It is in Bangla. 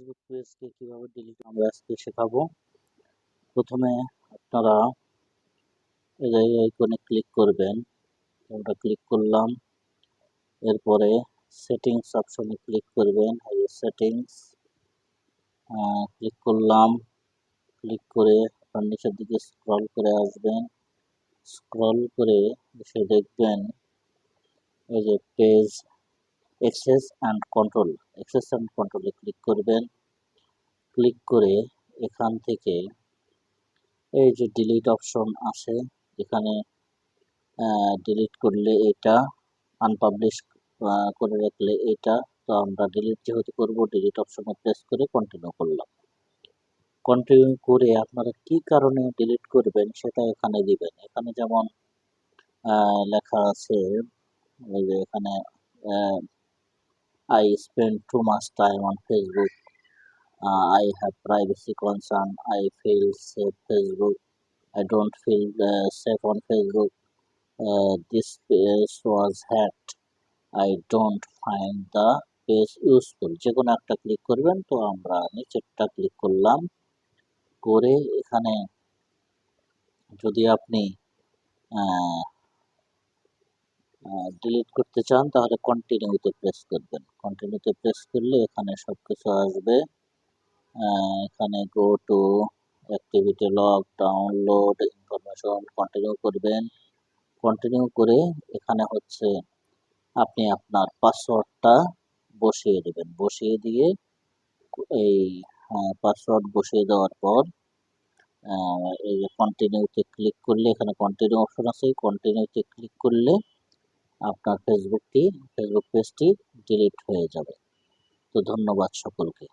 ফেসবুক পেজকে কিভাবে ডিলিট আমরা আজকে শেখাবো। প্রথমে আপনারা এই আইকনে ক্লিক করবেন, আমরা ক্লিক করলাম। এরপরে সেটিংস অপশনে ক্লিক করবেন, এই সেটিংস ক্লিক করলাম। ক্লিক করে আপনার নিচের দিকে স্ক্রল করে আসবেন। স্ক্রল করে এসে দেখবেন এই যে page access and control, access and কন্ট্রোলে ক্লিক করবেন। ক্লিক করে এখান থেকে এই যে ডিলিট অপশন আছে, এখানে ডিলিট করলে এটা, আনপাবলিশ করে রাখলে এটা। তো আমরা ডিলিট যেহেতু করবো, ডিলিট অপশনে প্রেস করে কন্টিনিউ করলাম। কন্টিনিউ করে আপনারা কি কারণে ডিলিট করবেন সেটা এখানে দিবেন। এখানে যেমন লেখা আছে, এই যে এখানে I spend too much time on Facebook, I have privacy concern, I feel safe Facebook, I don't feel safe on Facebook, this page was hacked, I don't find the page useful। যে কোনো একটা ক্লিক করবেন। তো আমরা নিচেরটা ক্লিক করলাম। করে এখানে যদি আপনি ডিলিট করতে চান তাহলে কন্টিনিউতে প্রেস করবেন। কন্টিনিউতে প্রেস করলে এখানে সব কিছু আসবে। এখানে go to activity log, download information, continue করবেন। কন্টিনিউ করে এখানে হচ্ছে আপনি আপনার পাসওয়ার্ডটা বসিয়ে দেবেন। বসিয়ে দিয়ে এই পাসওয়ার্ড বসিয়ে দেওয়ার পর এই যে কন্টিনিউতে ক্লিক করলে, এখানে কন্টিনিউ অপশন আছে, কন্টিনিউতে ক্লিক করলে আপনার ফেসবুক পেজটি ডিলিট হয়ে যাবে। তো ধন্যবাদ সকলকে।